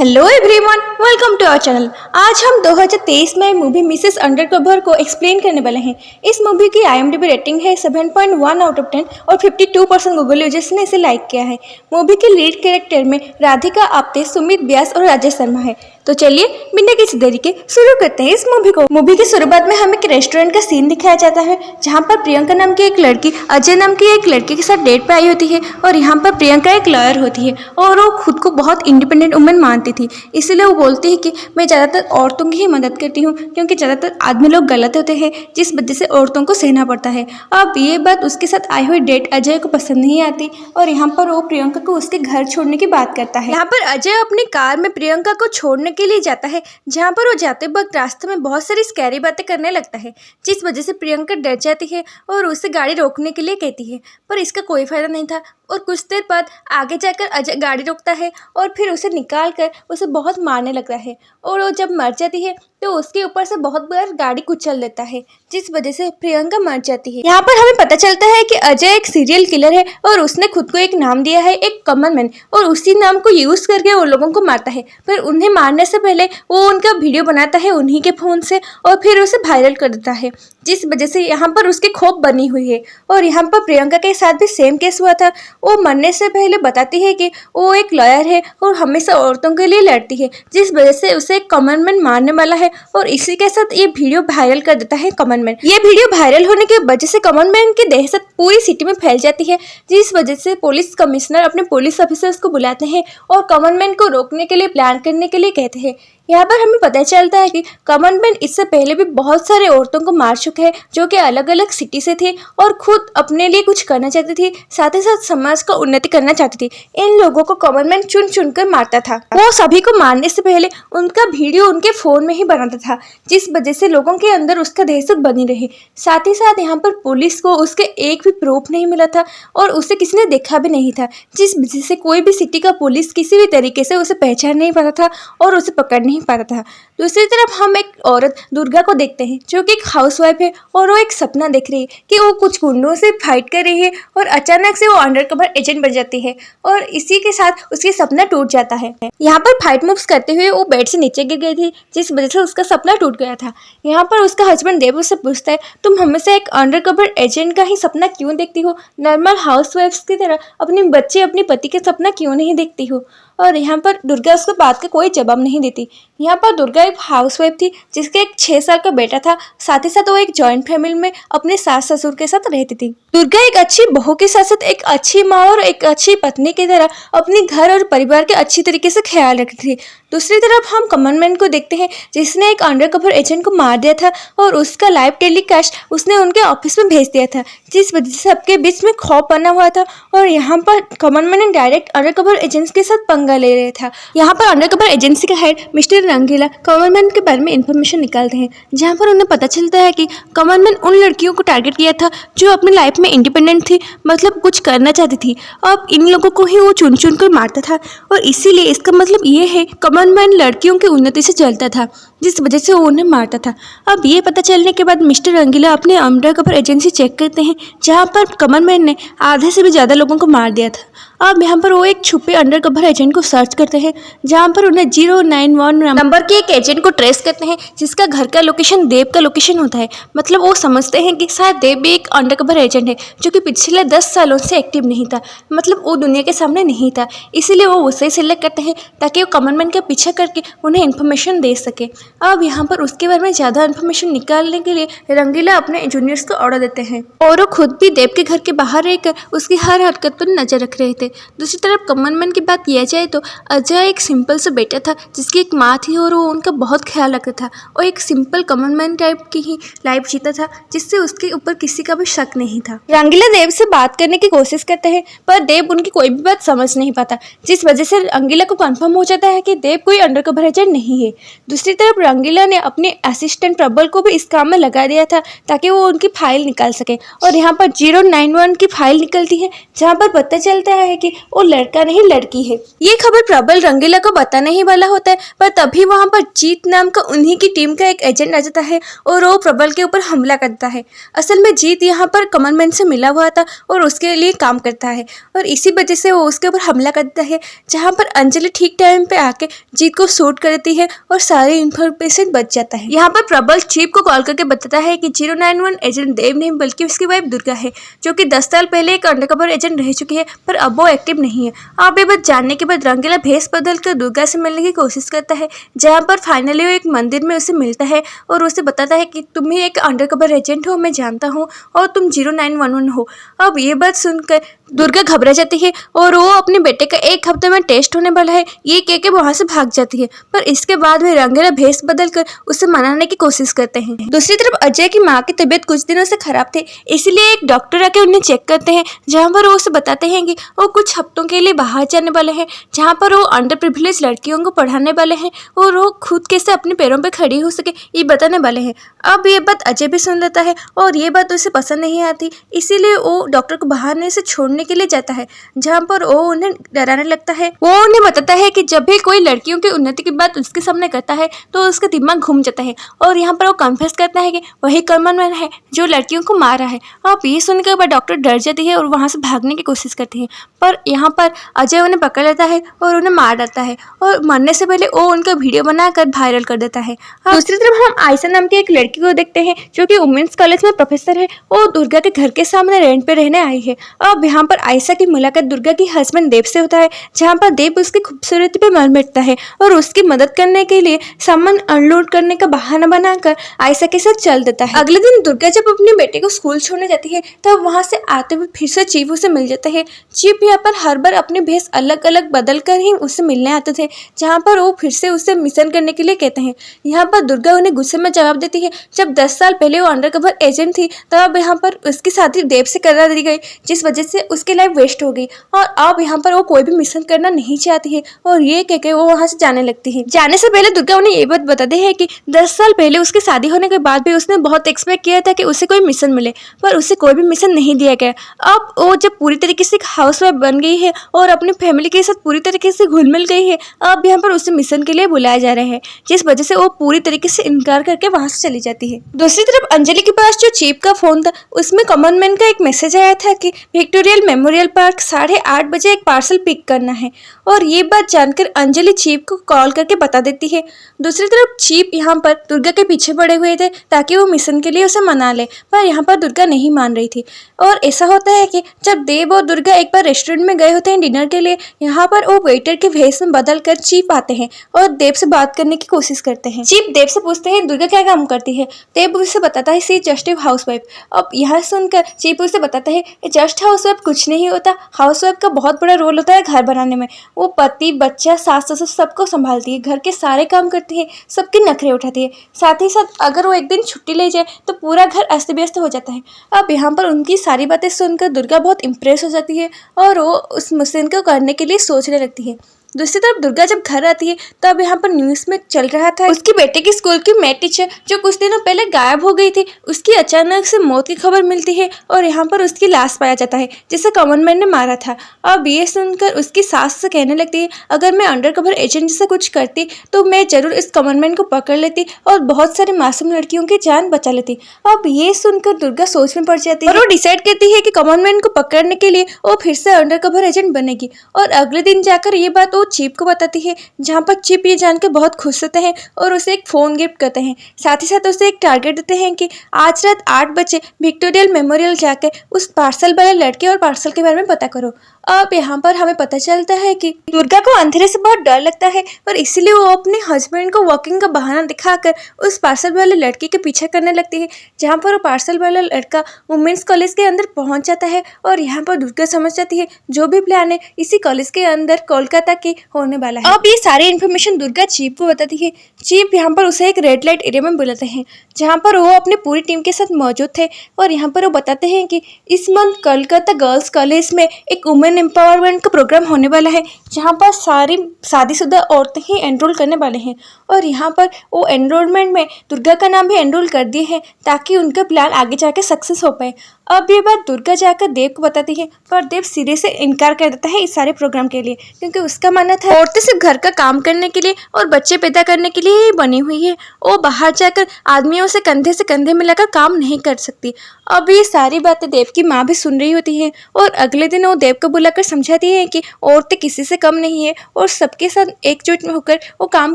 Hello everyone, welcome to our channel. आज हम 2023 में मूवी मिसेस अंडरकवर को एक्सप्लेन करने वाले हैं। इस मूवी की IMDb रेटिंग है 7.1 आउट ऑफ 10 और 52% गूगल यूजर्स ने इसे लाइक किया है। मूवी के लीड कैरेक्टर में राधिका आप्टे, सुमित व्यास और राजेश शर्मा है। तो चलिए बिना किसी देरी के शुरू करते हैं इस मूवी को। मूवी की शुरुआत में हमें एक रेस्टोरेंट का सीन दिखाया जाता है, जहाँ पर प्रियंका नाम की एक लड़की अजय नाम की एक लड़के के साथ डेट पे आई होती है और यहाँ पर प्रियंका एक लॉयर होती है और वो खुद को बहुत इंडिपेंडेंट वुमन मानती थी। इसलिए वो बोलती है कि मैं ज़्यादातर औरतों की ही मदद करती हूँ, क्योंकि ज़्यादातर आदमी लोग गलत होते हैं, जिस वजह से औरतों को सहना पड़ता है। अब ये बात उसके साथ आई हुई डेट अजय को पसंद नहीं आती और यहाँ पर वो प्रियंका को उसके घर छोड़ने की बात करता है। यहाँ पर अजय अपनी कार में प्रियंका को छोड़ने के लिए जाता है, जहाँ पर वो जाते वक्त रास्ते में बहुत सारी स्कैरी बातें करने लगता है, जिस वजह से प्रियंका डर जाती है और उसे गाड़ी रोकने के लिए कहती है, पर इसका कोई फायदा नहीं था। और कुछ देर बाद आगे जाकर अजय गाड़ी रोकता है और फिर उसे निकाल कर उसे बहुत मारने लगता है और वो जब मर जाती है तो उसके ऊपर से बहुत बार गाड़ी कुचल देता है, जिस वजह से प्रियंका मर जाती है। यहाँ पर हमें पता चलता है कि अजय एक सीरियल किलर है और उसने खुद को एक नाम दिया है, एक कॉमन मैन, और उसी नाम को यूज करके वो लोगों को मारता है। फिर उन्हें मारने से पहले वो उनका वीडियो बनाता है उन्हीं के फोन से और फिर उसे वायरल कर देता है, जिस वजह से यहाँ पर उसकी खौफ बनी हुई है। और यहाँ पर प्रियंका के साथ भी सेम केस हुआ था। वो मरने से पहले बताती है कि वो एक लॉयर है और हमेशा औरतों के लिए लड़ती है, जिस वजह से उसे एक कॉमन मैन मारने वाला है और इसी के साथ ये वीडियो वायरल कर देता है कॉमन मैन। ये वीडियो वायरल होने की वजह से कॉमन मैन की दहशत पूरी सिटी में फैल जाती है, जिस वजह से पुलिस कमिश्नर अपने पुलिस ऑफिसर्स को बुलाते हैं और कॉमन मैन को रोकने के लिए प्लान करने के लिए कहते हैं। यहाँ पर हमें पता चलता है कि कॉमन मैन इससे पहले भी बहुत सारे औरतों को मार चुके हैं, जो कि अलग अलग सिटी से थे और खुद अपने लिए कुछ करना चाहती थी, साथ ही साथ समाज का उन्नति करना चाहती थी। इन लोगों को कॉमन मैन चुन चुन कर मारता था। वो सभी को मारने से पहले उनका वीडियो उनके फोन में ही बनाता था, जिस वजह से लोगों के अंदर उसका दहशत बनी रही। साथ ही साथ यहाँ पर पुलिस को उसके एक भी प्रूफ नहीं मिला था और उसे किसी ने देखा भी नहीं था, जिस वजह से कोई भी सिटी का पुलिस किसी भी तरीके से उसे पहचान नहीं पाता था और उसे पकड़ नहीं पाता था। दूसरी तरफ हम एक औरत दुर्गा को देखते हैं, जो कि एक हाउसवाइफ है और वो एक सपना देख रही है कि वो कुछ गुंडों से फाइट कर रही है और अचानक से वो अंडरकवर एजेंट बन जाती है और इसी के साथ उसकी सपना टूट जाता है। यहाँ पर फाइट मूव्स करते हुए वो बेड से नीचे गिर गई थी, जिस वजह से उसका सपना टूट गया था। यहाँ पर उसका हस्बैंड देव उससे पूछता है, तुम हमेशा एक अंडरकवर एजेंट का ही सपना क्यों देखती हो? नॉर्मल हाउसवाइफ्स की तरह अपने बच्चे अपने पति के सपना क्यों नहीं देखती हो? और यहाँ पर दुर्गा उसको बात का कोई जवाब नहीं देती। यहाँ पर दुर्गा एक हाउसवाइफ थी जिसके एक 6 साल का बेटा था, साथ ही साथ वो एक जॉइंट फैमिली में अपने सास ससुर के साथ रहती थी। दुर्गा एक अच्छी बहू के साथ साथ एक अच्छी माँ और एक अच्छी पत्नी की तरह अपने घर और परिवार के अच्छी तरीके से ख्याल रखती थी। दूसरी तरफ हम कॉमन मैन को देखते हैं, जिसने एक अंडरकवर एजेंट को मार दिया था और उसका लाइव टेलीकास्ट उसने उनके ऑफिस में भेज दिया था, जिस वजह से सबके बीच में खौफ बना हुआ था। और यहाँ पर common man direct undercover agents के साथ पंगा ले रहे था। यहाँ पर अंडरकवर एजेंसी का हेड मिस्टर रंगीला कॉमन मैन के बारे में इंफॉर्मेशन निकालते हैं, जहाँ पर उन्हें पता चलता है कि कॉमन मैन उन लड़कियों को टारगेट किया था जो अपनी लाइफ में इंडिपेंडेंट थी, मतलब कुछ करना चाहती थी। अब इन लोगों को ही वो चुन चुन कर मारता था और इसीलिए इसका मतलब ये है कॉमन मैन लड़कियों की उन्नति से जलता था, जिस वजह से वो उन्हें मारता था। अब ये पता चलने के बाद मिस्टर रंगीला अपने अंडरकवर एजेंसी चेक करते हैं, जहाँ पर कॉमन मैन ने आधे से भी ज़्यादा लोगों को मार दिया था। अब यहाँ पर वो एक छुपे अंडरकवर एजेंट को सर्च करते हैं, जहाँ पर उन्हें 091 नंबर के एक एजेंट को ट्रेस करते हैं, जिसका घर का लोकेशन देव का लोकेशन होता है। मतलब वो समझते हैं कि शायद देव भी एक अंडरकवर एजेंट है, जो कि पिछले 10 सालों से एक्टिव नहीं था, मतलब वो दुनिया के सामने नहीं था। इसीलिए वो उसे सिलेक्ट करते हैं ताकि वो कॉमन मैन का पीछा करके उन्हें इन्फॉर्मेशन दे सके। अब यहाँ पर उसके बारे में ज़्यादा इन्फॉर्मेशन निकालने के लिए रंगीला अपने जूनियर्स को ऑर्डर देते हैं और वो खुद भी देव के घर के बाहर रहकर उसकी हर हरकत पर नजर रख रहे थे। दूसरी तरफ कॉमन मैन की बात किया जाए तो अजय एक सिंपल सा बेटा था, जिसकी एक माँ थी और वो उनका बहुत ख्याल रखता था और एक सिंपल कॉमन मैन टाइप की ही लाइफ जीता था, जिससे उसके ऊपर किसी का भी शक नहीं था। रंगीला देव से बात करने की कोशिश करते हैं, पर देव उनकी कोई भी बात समझ नहीं पाता, जिस वजह से रंगीला को कंफर्म हो जाता है कि देव कोई अंडरकवर एजेंट नहीं है। दूसरी तरफ रंगीला ने अपने असिस्टेंट प्रबल को भी इस काम में लगा दिया था ताकि वो उनकी फाइल निकाल सके और यहाँ पर 091 की फाइल निकलती है, जहाँ पर पता चलता है है कि वो लड़का नहीं लड़की है। ये खबर प्रबल रंगीला को बताने ही वाला होता है, पर तभी वहाँ पर जीत नाम का उन्हीं की टीम का एक एजेंट आ जाता है और वो प्रबल के ऊपर हमला करता है। असल में जीत यहाँ पर कमल मैन से मिला हुआ था और उसके लिए काम करता है और इसी वजह से वो उसके ऊपर हमला करता है, जहाँ पर अंजलि ठीक टाइम पे आके जीत को शूट करती है और सारी इन्फॉर्मेशन बच जाता है। यहाँ पर प्रबल चीफ को कॉल करके बताता है कि 091 एजेंट देव नहीं बल्कि उसकी वाइफ दुर्गा है, जो कि 10 साल पहले एक अंडरकवर एजेंट रह चुकी है, पर अब वो एक्टिव नहीं है। अब ये बात जानने के बाद रंगीला भेष बदल कर दुर्गा से मिलने की कोशिश करता है, जहाँ पर फाइनली वो एक मंदिर में उसे मिलता है और उसे बताता है कि तुम ही एक अंडरकवर एजेंट हो, मैं जानता हूँ, और तुम 0911 हो। अब ये बात सुनकर दुर्गा घबरा जाती है और वो अपने बेटे का 1 हफ्ते में टेस्ट होने वाला है ये कह के वहां से भाग जाती है, पर इसके बाद वे रंगीला भेष बदल कर उसे मनाने की कोशिश करते हैं। दूसरी तरफ अजय की माँ की तबीयत कुछ दिनों से खराब थी, इसलिए एक डॉक्टर आके उन्हें चेक करते हैं, जहाँ पर वो उसे बताते हैं कि वो कुछ हफ्तों के लिए बाहर जाने वाले हैं, जहाँ पर वो अंडर प्रिविलेज लड़कियों को पढ़ाने वाले हैं और वो खुद कैसे अपने पैरों पर खड़ी हो सके ये बताने वाले हैं। अब ये बात अजय भी सुन लेता है और ये बात उसे पसंद नहीं आती, इसीलिए वो डॉक्टर को बहाने से छोड़ने के लिए जाता है, जहाँ पर वो उन्हें डराने लगता है। वो उन्हें बताता है कि जब भी कोई लड़कियों की उन्नति की बात उसके सामने करता है तो उसका दिमाग घूम जाता है, और यहाँ पर वो कन्फेस करता है कि वही कमल मैन है जो लड़कियों को मारा है। अब ये सुनकर वह डॉक्टर डर जाती है और वहाँ से भागने की कोशिश करती है, पर यहाँ पर अजय उन्हें पकड़ लेता है और उन्हें मार डालता है और मरने से पहले वो उनका वीडियो बनाकर वायरल कर देता है। दूसरी तरफ हम आयशा नाम की एक लड़की को देखते हैं, जो कि वुमेन्स कॉलेज में प्रोफेसर है और दुर्गा के घर के सामने रेंट पे रहने आई है। अब यहाँ पर आयशा की मुलाकात दुर्गा की हस्बैंड देव से होता है, जहाँ पर देव उसकी खूबसूरती पे मर मिटता है और उसकी मदद करने के लिए सामान अनलोड करने का बहाना बनाकर आयशा के साथ चल देता है। अगले दिन दुर्गा जब अपने बेटे को स्कूल छोड़ने जाती है तब वहां से आते हुए फिर से चीफ उसे मिल जाता है। चीफ यहाँ पर हर बार अपने भेष अलग अलग बदल कर ही उससे मिलने आते थे, जहाँ पर वो फिर से उसे मिशन करने के लिए कहते हैं। यहाँ पर दुर्गा उन्हें गुस्से में जवाब देती है, जब 10 साल पहले वो अंडरकवर एजेंट थी तब यहाँ पर उसकी शादी देव से करा दी गई, जिस वजह से उसकी लाइफ वेस्ट हो गई और अब यहाँ पर वो कोई भी मिशन करना नहीं चाहती है और ये कह के वो वहां से जाने लगती है। जाने से पहले दुर्गा उन्हें ये बात बताती है कि 10 साल पहले उसकी शादी होने के बाद भी उसने बहुत एक्सपेक्ट किया था कि उसे कोई मिशन मिले, पर उसे कोई भी मिशन नहीं दिया गया। अब वो जब पूरी तरीके से हाउसवाइफ बन गई है और अपनी फैमिली के साथ पूरी तरीके से घुल मिल गई है, अब यहाँ पर उसे मिशन के लिए बुलाया जा रहा है, जिस वजह से वो पूरी तरीके से इनकार करके वहां से चली जाती है। दूसरी तरफ अंजलि के पास जो चीफ का फोन था उसमें कमल मैन का एक मैसेज आया था कि विक्टोरियल मेमोरियल पार्क 8:30 बजे एक पार्सल पिक करना है, और ये बात जानकर अंजलि चीफ को कॉल करके बता देती है। दूसरी तरफ चीफ यहाँ पर दुर्गा के पीछे पड़े हुए थे ताकि वो मिशन के लिए उसे मना ले, पर यहाँ पर दुर्गा नहीं मान रही थी। और ऐसा होता है कि जब देव और दुर्गा एक बार रेस्टोरेंट में गए होते हैं डिनर के लिए, यहाँ पर वो वेटर के भेष में बदल कर चीफ आते हैं और देव से बात करने की कोशिश करते हैं। चीफ देव से पूछते हैं दुर्गा क्या काम करती है। देव उसे बताता है सी जस्ट ए हाउसवाइफ। अब यह सुनकर चीफ उसे बताता है जस्ट हाउसवाइफ कुछ नहीं होता, हाउसवाइफ का बहुत बड़ा रोल होता है घर बनाने में। वो पति बच्चा सास ससुर सबको संभालती है, घर के सारे काम करती है, सबके नखरे उठाती है, साथ ही साथ अगर वो एक दिन छुट्टी ले जाए तो पूरा घर अस्त व्यस्त हो जाता है। अब यहाँ पर उनकी सारी बातें सुनकर दुर्गा बहुत इम्प्रेस हो जाती है और वो उस मिशन को करने के लिए सोचने लगती है। दूसरी तरफ दुर्गा जब घर आती है तब यहाँ पर न्यूज़ में चल रहा था उसके बेटे की स्कूल की मैथ टीचर जो कुछ दिनों पहले गायब हो गई थी, उसकी अचानक से मौत की खबर मिलती है और यहाँ पर उसकी लाश पाया जाता है जिसे कमल मैन ने मारा था। अब ये सुनकर उसकी सास से कहने लगती है अगर मैं अंडरकवर एजेंट से कुछ करती तो मैं जरूर इस कमल मैन को पकड़ लेती और बहुत सारी मासूम लड़कियों की जान बचा लेती। अब ये सुनकर दुर्गा सोच में पड़ जाती है और वो डिसाइड करती है कि कमल मैन को पकड़ने के लिए वो फिर से अंडरकवर एजेंट बनेगी, और अगले दिन जाकर ये बात चीफ को बताती है, जहाँ पर चीफ ये जानकर बहुत खुश होते हैं और उसे एक फ़ोन गिफ्ट करते हैं। साथ ही साथ उसे एक टारगेट देते हैं कि आज रात 8 बजे विक्टोरियल मेमोरियल जाकर उस पार्सल वाले लड़के और पार्सल के बारे में पता करो। अब यहाँ पर हमें पता चलता है कि दुर्गा को अंधेरे से बहुत डर लगता है, पर इसलिए वो अपने हस्बैंड को वॉकिंग का बहाना दिखाकर उस पार्सल वाले लड़के के पीछे करने लगती है, जहाँ पर वो पार्सल वाला लड़का वुमेन्स कॉलेज के अंदर पहुँच जाता है और यहाँ पर दुर्गा समझ जाती है जो भी प्लान है इसी कॉलेज के अंदर कोलकाता के होने वाला है। अब ये सारी इन्फॉर्मेशन दुर्गा चीफ को बताती है। चीफ यहाँ पर उसे एक रेड लाइट एरिया में बुलाते हैं, जहाँ पर वो अपनी पूरी टीम के साथ मौजूद थे, और यहाँ पर वो बताते हैं कि इस मंथ कोलकाता गर्ल्स कॉलेज में एक वुमेन एम्पावरमेंट का प्रोग्राम होने वाला है, जहाँ पर सारी शादीशुदा औरतें ही एनरोल करने वाले हैं, और यहाँ पर वो एनरोलमेंट में दुर्गा का नाम भी एनरोल कर दिए हैं ताकि उनका प्लान आगे जाके सक्सेस हो पाए। अब ये बात दुर्गा जाकर देव को बताती है, पर देव सिरे से इनकार कर देता है इस सारे प्रोग्राम के लिए, क्योंकि उसका मानना था औरतें सिर्फ घर का काम करने के लिए और बच्चे पैदा करने के लिए ही बनी हुई है। वो बाहर जाकर आदमियों से कंधे मिलाकर काम नहीं कर सकती। अब ये सारी बातें देव की माँ भी सुन रही होती है और अगले दिन वो देव को बुलाकर समझाती है कि औरतें किसी से कम नहीं है और सबके साथ एकजुट होकर वो काम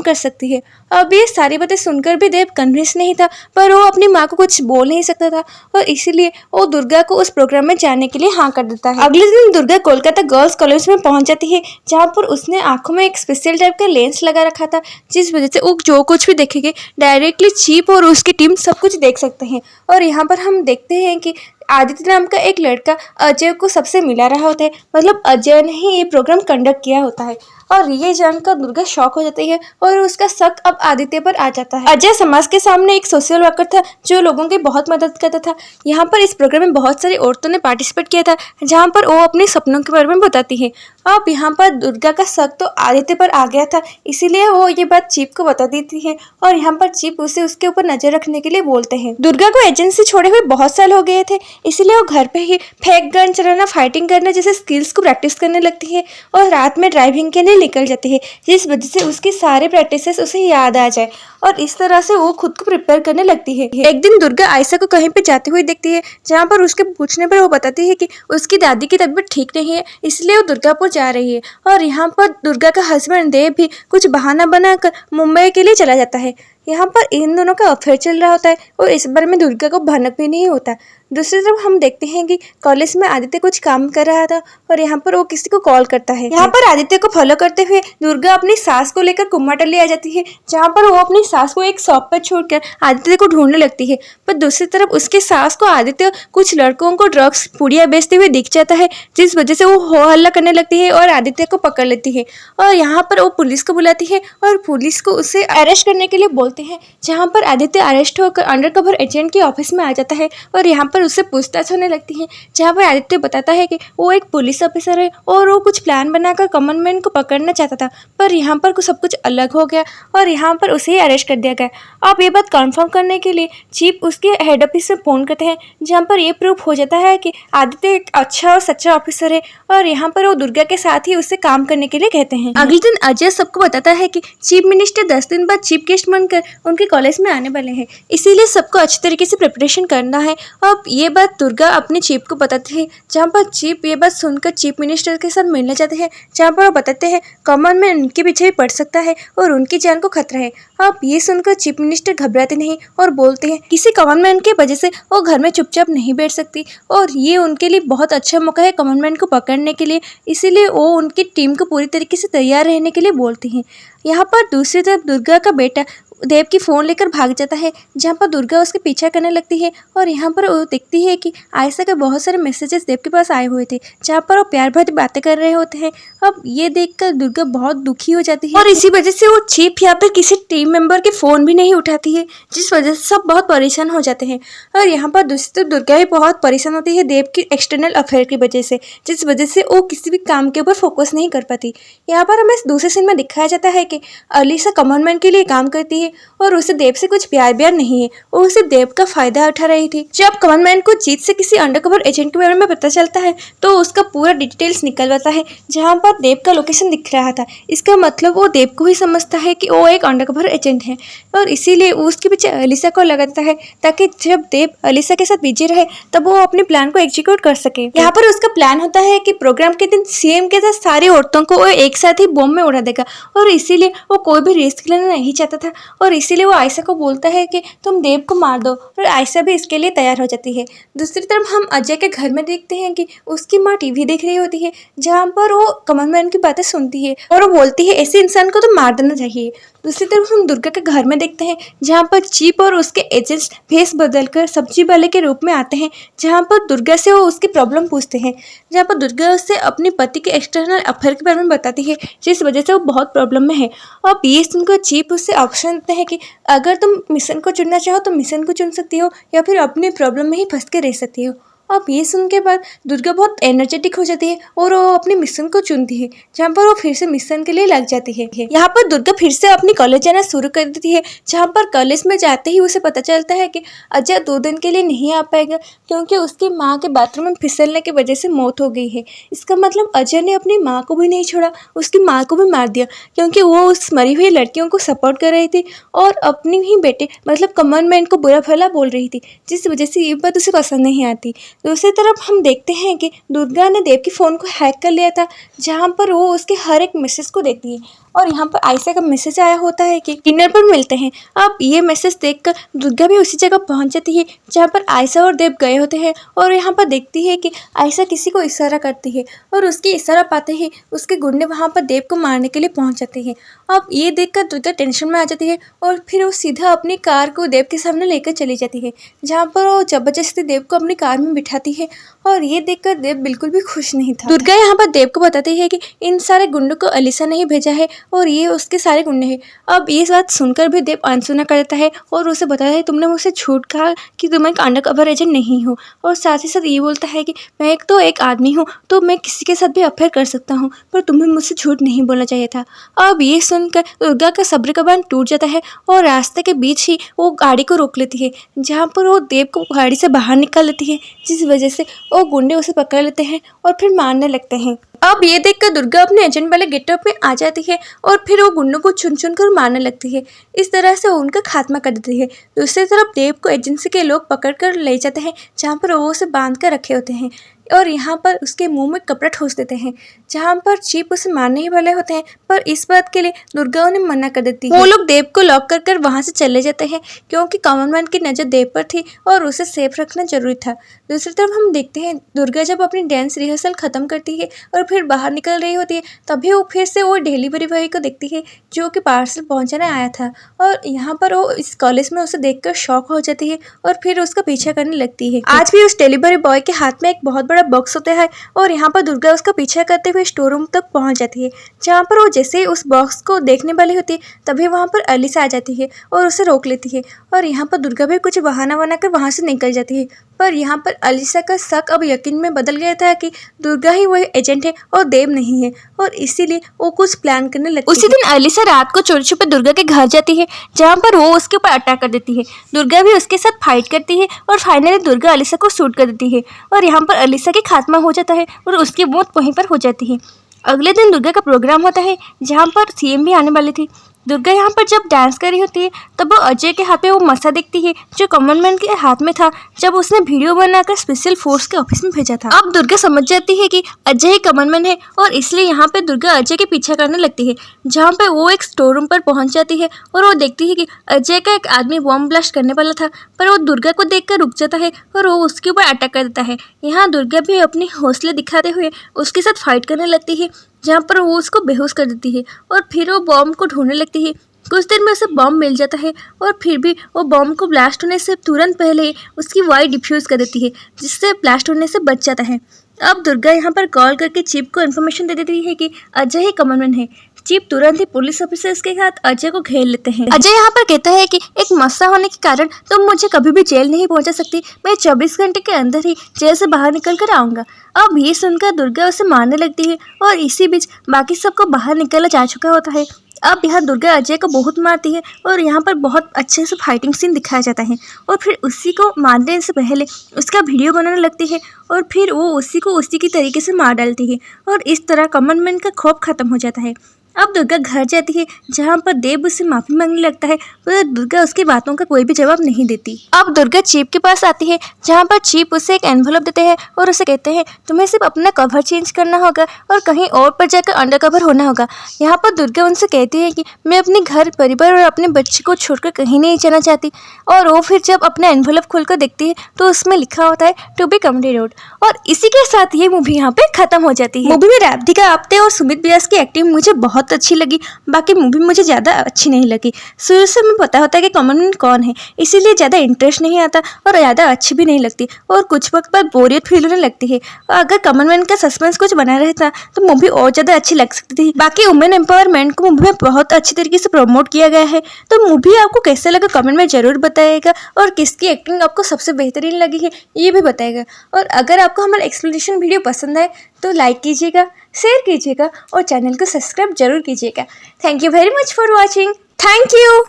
कर सकती है। अब ये सारी बातें सुनकर भी देव कन्विंस नहीं था, पर वो अपनी माँ को कुछ बोल नहीं सकता था और इसीलिए वो दुर्गा को उस प्रोग्राम में जाने के लिए हाँ कर देता है। अगले दिन दुर्गा कोलकाता गर्ल्स कॉलेज में पहुंच जाती है, जहाँ पर उसने आंखों में एक स्पेशल टाइप का लेंस लगा रखा था, जिस वजह से वो जो कुछ भी देखेंगे डायरेक्टली चीप और उसकी टीम सब कुछ देख सकते हैं। और यहाँ पर हम देखते हैं कि आदित्य नाम का एक लड़का अजय को सबसे मिला रहा होता है, मतलब अजय ने ही ये प्रोग्राम कंडक्ट किया होता है। और ये जानकर दुर्गा शॉक हो जाती है और उसका शक अब आदित्य पर आ जाता है। अजय समाज के सामने एक सोशल वर्कर था जो लोगों की बहुत मदद करता था। यहाँ पर इस प्रोग्राम में बहुत सारी औरतों ने पार्टिसिपेट किया था, जहाँ पर वो अपने सपनों के बारे में बताती है। अब यहाँ पर दुर्गा का शक तो आदित्य पर आ गया था, इसीलिए वो ये बात चीप को बता देती है और यहाँ पर चीप उसे उसके ऊपर नजर रखने के लिए बोलते हैं। दुर्गा को एजेंसी छोड़े हुए बहुत साल हो गए थे, इसीलिए वो घर पे ही फेक गन चलाना, फाइटिंग करना जैसे स्किल्स को प्रैक्टिस करने लगती है और रात में ड्राइविंग के लिए निकल जाती है, जिस वजह से उसकी सारे प्रैक्टिसेस उसे याद आ जाए और इस तरह से वो खुद को प्रिपेयर करने लगती है। एक दिन दुर्गा आयशा को कहीं पे जाती हुई देखती है, जहाँ पर उसके पूछने पर वो बताती है कि उसकी दादी की तबीयत ठीक नहीं है, इसलिए वो दुर्गापुर जा रही है। और यहाँ पर दुर्गा का हस्बैंड देव भी कुछ बहाना बनाकर मुंबई के लिए चला जाता है। यहाँ पर इन दोनों का अफेयर चल रहा होता है और इस बारे में दुर्गा को भनक भी नहीं होता। दूसरी तरफ हम देखते हैं कि कॉलेज में आदित्य कुछ काम कर रहा था और यहाँ पर वो किसी को कॉल करता है। यहाँ पर आदित्य को फॉलो करते हुए दुर्गा अपनी सास को लेकर कुम्माटल्ली आ जाती है, जहाँ पर वो अपनी सास को एक शॉप पर छोड़कर आदित्य को ढूंढने लगती है। पर दूसरी तरफ उसके सास को आदित्य कुछ लड़कों को ड्रग्स पुड़िया बेचते हुए दिख जाता है, जिस वजह से वो हो हल्ला करने लगती है और आदित्य को पकड़ लेती है। और यहाँ पर वो पुलिस को बुलाती है और पुलिस को उसे अरेस्ट करने के लिए बोलते हैं, जहाँ पर आदित्य अरेस्ट होकर अंडरकवर एजेंट के ऑफिस में आ जाता है और यहाँ पर उससे पूछताछ होने लगती है, जहाँ पर आदित्य बताता है कि वो एक पुलिस ऑफिसर है और वो कुछ प्लान बनाकर कॉमन मैन को पकड़ना चाहता था, पर यहाँ पर सब कुछ अलग हो गया और यहाँ पर उसे ही अरेस्ट कर दिया गया। अब ये बात कंफर्म करने के लिए चीफ उसके हेड ऑफिस में फोन करते हैं, जहाँ पर ये प्रूफ हो जाता है कि आदित्य एक अच्छा और सच्चा ऑफिसर है और यहाँ पर वो दुर्गा के साथ ही उससे काम करने के लिए कहते हैं। अगले दिन अजय सबको बताता है कि चीफ मिनिस्टर 10 दिन बाद चीफ गेस्ट बनकर उनके कॉलेज में आने वाले हैं, इसीलिए सबको अच्छी तरीके से प्रिपरेशन करना है। अब ये बात दुर्गा अपने चीफ को बताती है, जहाँ पर चीफ ये बात सुनकर चीफ मिनिस्टर के साथ मिलने जाते हैं, जहाँ पर वो बताते हैं कॉमन मैन उनके पीछे भी पड़ सकता है और उनकी जान को खतरा है। अब ये सुनकर चीफ मिनिस्टर घबराते नहीं और बोलते हैं किसी कॉमन मैन की वजह से वो घर में चुपचाप नहीं बैठ सकती और ये उनके लिए बहुत अच्छा मौका है कॉमन मैन को पकड़ने के लिए, इसीलिए वो उनकी टीम को पूरी तरीके से तैयार रहने के लिए बोलते हैं। यहाँ पर दूसरी तरफ दुर्गा का बेटा देव की फ़ोन लेकर भाग जाता है, जहाँ पर दुर्गा उसके पीछा करने लगती है और यहाँ पर वो देखती है कि आयशा के बहुत सारे मैसेजेस देव के पास आए हुए थे, जहाँ पर वो प्यार भरी बातें कर रहे होते हैं। अब ये देखकर दुर्गा बहुत दुखी हो जाती है और इसी वजह से वो चीफ या फिर किसी टीम मेंबर के फ़ोन भी नहीं उठाती है, जिस वजह से सब बहुत परेशान हो जाते हैं। और यहाँ पर दूसरी तरफ दुर्गा भी बहुत परेशान होती है देव की एक्सटर्नल अफेयर की वजह से, जिस वजह से वो किसी भी काम के ऊपर फोकस नहीं कर पाती। यहाँ पर हमें दूसरे सीन में दिखाया जाता है कि अलीसा कॉमन मैन के लिए काम करती है और उसे देव से कुछ प्यार नहीं है, वो उसे देव का फायदा उठा रही थी। जब कॉमन मैन को जीत से किसी अंडरकवर एजेंट के बारे में पता चलता है तो उसका पूरा डिटेल्स निकल आता है, जहाँ पर देव का लोकेशन दिख रहा था। इसका मतलब वो देव को ही समझता है कि वो एक अंडरकवर एजेंट है और इसीलिए वो उसके पीछे अलीसा को लगाता है, ताकि जब देव अलीसा के साथ बिजी रहे तब वो अपने प्लान को एग्जीक्यूट कर सके। यहाँ पर उसका प्लान होता है कि प्रोग्राम के दिन सीएम के साथ सारी औरतों को वो एक साथ ही बॉम्ब में उड़ा देगा और इसीलिए वो कोई भी रिस्क लेना नहीं चाहता था और इसीलिए वो आयशा को बोलता है कि तुम देव को मार दो और आयशा भी इसके लिए तैयार हो जाती है। दूसरी तरफ हम अजय के घर में देखते हैं कि उसकी माँ टीवी देख रही होती है, जहाँ पर वो कॉमन मैन की बातें सुनती है और वो बोलती है ऐसे इंसान को तो मार देना चाहिए। दूसरी तरफ हम दुर्गा के घर में देखते हैं, जहाँ पर चीप और उसके एजेंट्स भेस बदलकर सब्जी वाले के रूप में आते हैं, जहाँ पर दुर्गा से वो उसकी प्रॉब्लम पूछते हैं, जहाँ पर दुर्गा उससे अपने पति के एक्सटर्नल अफेयर के बारे में बताती है, जिस वजह से वो बहुत प्रॉब्लम में है। अब ये सुनकर चीप उससे ऑप्शन देते हैं कि अगर तुम मिशन को चुनना चाहो तो मिशन को चुन सकती हो या फिर अपनी प्रॉब्लम में ही फंस के रह सकती हो। अब ये सुन के बाद दुर्गा बहुत एनर्जेटिक हो जाती है और वो अपने मिशन को चुनती है, जहाँ पर वो फिर से मिशन के लिए लग जाती है। यहाँ पर दुर्गा फिर से अपनी कॉलेज जाना शुरू कर देती है, जहाँ पर कॉलेज में जाते ही उसे पता चलता है कि अजय 2 दिन के लिए नहीं आ पाएगा क्योंकि उसकी माँ के बाथरूम में फिसलने की वजह से मौत हो गई है। इसका मतलब अजय ने अपनी माँ को भी नहीं छोड़ा, उसकी माँ को भी मार दिया क्योंकि वो उस मरी हुई लड़कियों को सपोर्ट कर रही थी और अपनी ही बेटे मतलब कॉमन मैन को बुरा भला बोल रही थी, जिस वजह से ये बात उसे पसंद नहीं आती। दूसरी तरफ हम देखते हैं कि दुर्गा ने देव के फ़ोन को हैक कर लिया था, जहाँ पर वो उसके हर एक मैसेज को देखती है और यहाँ पर आयशा का मैसेज आया होता है कि डिनर पर मिलते हैं। अब ये मैसेज देखकर दुर्गा भी उसी जगह पहुँच जाती है जहाँ पर आयशा और देव गए होते हैं और यहाँ पर देखती है कि आयशा किसी को इशारा करती है और उसकी इशारा पाते ही उसके गुंडे वहाँ पर देव को मारने के लिए पहुँच जाते हैं। अब ये देखकर दुर्गा टेंशन में आ जाती है और फिर वो सीधा अपनी कार को देव के सामने लेकर चली जाती है, जहाँ पर वो जबरदस्ती देव को अपनी कार में बिठाती है और ये देखकर देव बिल्कुल भी खुश नहीं था। दुर्गा यहाँ पर देव को बताती है कि इन सारे गुंडों को अलीसा ने ही भेजा है और ये उसके सारे गुंडे हैं। अब ये बात सुनकर भी देव अनसुना कर देता है और उसे बताता है तुमने मुझसे झूठ कहा कि तुम एक अंडरकवर एजेंट नहीं हो, और साथ ही साथ ये बोलता है कि मैं एक आदमी हूँ तो मैं किसी के साथ भी अफेयर कर सकता हूँ, पर तुम्हें मुझसे झूठ नहीं बोलना चाहिए था। अब ये सुनकर दुर्गा का सब्र का बांध टूट जाता है और रास्ते के बीच ही वो गाड़ी को रोक लेती है, जहाँ पर वो देव को गाड़ी से बाहर निकाल लेती है, जिस वजह से वो गुंडे उसे पकड़ लेते हैं और फिर मारने लगते हैं। अब ये देखकर दुर्गा अपने एजेंट वाले गेटअप में आ जाती है और फिर वो गुंडों को चुन चुन कर मारने लगती है। इस तरह से वो उनका खात्मा कर देती है। दूसरी तरफ देव को एजेंसी के लोग पकड़ कर ले जाते हैं, जहाँ पर वो उसे बांध कर रखे होते हैं और यहाँ पर उसके मुंह में कपड़ा ठोस देते हैं, जहाँ पर चीप उसे मारने ही वाले होते हैं, पर इस बात के लिए दुर्गा उन्हें मना कर देती है। वो लोग देव को लॉक कर कर वहाँ से चले जाते हैं क्योंकि कॉमन मैन की नज़र देव पर थी और उसे सेफ रखना जरूरी था। दूसरी तरफ हम देखते हैं दुर्गा जब अपनी डांस रिहर्सल खत्म करती है और फिर बाहर निकल रही होती है, तभी वो फिर से वो डिलीवरी बॉय को देखती है जो कि पार्सल पहुँचाने आया था और यहाँ पर वो इस कॉलेज में उसे देखकर शॉक हो जाती है और फिर उसका पीछा करने लगती है। आज भी उस डिलीवरी बॉय के हाथ में एक बहुत बड़ा बॉक्स होता है और यहाँ पर दुर्गा उसका पीछा करते हुए स्टोर रूम तक पहुँच जाती है, जहाँ पर वो जैसे ही उस बॉक्स को देखने वाली होती है तभी वहाँ पर अलीसा आ जाती है और उसे रोक लेती है और यहाँ पर दुर्गा भी कुछ बहाना बनाकर वहाँ से निकल जाती है। पर यहाँ पर अलीसा का शक अब यकीन में बदल गया था कि दुर्गा ही वही एजेंट है और देव नहीं है, और इसीलिए वो कुछ प्लान करने लगती है। उसी दिन अलीसा रात को चोरी छुपे दुर्गा के घर जाती है, जहाँ पर वो उसके ऊपर अटैक कर देती है। दुर्गा भी उसके साथ फाइट करती है और फाइनली दुर्गा अलीसा को शूट कर देती है और यहाँ पर अलीसा की खात्मा हो जाता है और उसकी मौत वहीं पर हो जाती है। अगले दिन दुर्गा का प्रोग्राम होता है, जहाँ पर सीएम भी आने वाली थी। दुर्गा यहाँ पर जब डांस कर रही होती है तब वो अजय के हाथ में वो मसा देखती है जो कॉमन मैन के हाथ में था जब उसने वीडियो बनाकर स्पेशल फोर्स के ऑफिस में भेजा था। अब दुर्गा समझ जाती है कि अजय ही कॉमन मैन है और इसलिए यहाँ पे दुर्गा अजय के पीछा करने लगती है, जहाँ पे वो एक स्टोर रूम पर पहुँच जाती है और वो देखती है कि अजय का एक आदमी बॉम्ब ब्लास्ट करने वाला था, पर वो दुर्गा को देख कर रुक जाता है और वो उसके ऊपर अटैक कर देता है। यहाँ दुर्गा भी अपनी हौसले दिखाते हुए उसके साथ फाइट करने लगती है, जहाँ पर वो उसको बेहोश कर देती है और फिर वो बॉम्ब को ढूंढने लगती है। कुछ देर में उसे बॉम्ब मिल जाता है और फिर भी वो बॉम्ब को ब्लास्ट होने से तुरंत पहले ही उसकी वाइफ डिफ्यूज़ कर देती है, जिससे ब्लास्ट होने से बच जाता है। अब दुर्गा यहाँ पर कॉल करके चीप को इन्फॉर्मेशन दे देती है कि अजय ही कॉमन मैन है। चीप तुरंत ही पुलिस ऑफिसर्स के साथ अजय को घेर लेते हैं। अजय यहाँ पर कहता है कि एक मस्सा होने के कारण तुम मुझे कभी भी जेल नहीं पहुंचा सकती, मैं 24 घंटे के अंदर ही जेल से बाहर निकल कर आऊँगा। अब ये सुनकर दुर्गा उसे मारने लगती है और इसी बीच बाकी सबको बाहर निकाला जा चुका होता है। अब यहाँ दुर्गा अजय को बहुत मारती है और यहाँ पर बहुत अच्छे से फाइटिंग सीन दिखाया जाता है और फिर उसी को मारने से पहले उसका वीडियो बनाने लगती है और फिर वो उसी को उसी की तरीके से मार डालती है और इस तरह कॉमन मैन का खौफ खत्म हो जाता है। अब दुर्गा घर जाती है, जहाँ पर देव उससे माफ़ी मांगने लगता है, पर दुर्गा उसकी बातों का कोई भी जवाब नहीं देती। अब दुर्गा चीप के पास आती है, जहाँ पर चीप उसे एक एनवलप देते हैं और उसे कहते हैं तुम्हें सिर्फ अपना कवर चेंज करना होगा और कहीं और पर जाकर अंडर कवर होना होगा। यहाँ पर दुर्गा उनसे कहती है कि मैं अपने घर परिवार और अपने बच्चे को छोड़कर कहीं नहीं जाना चाहती, और वो फिर जब अपना एनवलप खोलकर देखती है तो उसमें लिखा होता है टू बी कॉमेडी रोड। और इसी के साथ ये मूवी यहाँ पे खत्म हो जाती है। मूवी में राधिका आप्टे और सुमित व्यास की एक्टिंग मुझे बहुत बहुत अच्छी लगी, बाकी मूवी मुझे ज़्यादा अच्छी नहीं लगी। शुरू से हमें पता होता है कि कॉमन मैन कौन है, इसीलिए ज़्यादा इंटरेस्ट नहीं आता और ज़्यादा अच्छी भी नहीं लगती और कुछ वक्त बाद बोरियत फील होने लगती है। और अगर कॉमन मैन का सस्पेंस कुछ बना रहता तो मूवी और ज़्यादा अच्छी लग सकती थी। बाकी वुमेन एम्पावरमेंट को मूवी में बहुत अच्छी तरीके से प्रमोट किया गया है। तो मूवी आपको कैसा लगा कमेंट में ज़रूर बताइएगा और किसकी एक्टिंग आपको सबसे बेहतरीन लगी है ये भी बताइएगा। और अगर आपको हमारा एक्सप्लेनेशन वीडियो पसंद आए तो लाइक कीजिएगा, शेयर कीजिएगा और चैनल को सब्सक्राइब जरूर कीजिएगा। Thank you very much for watching. Thank you.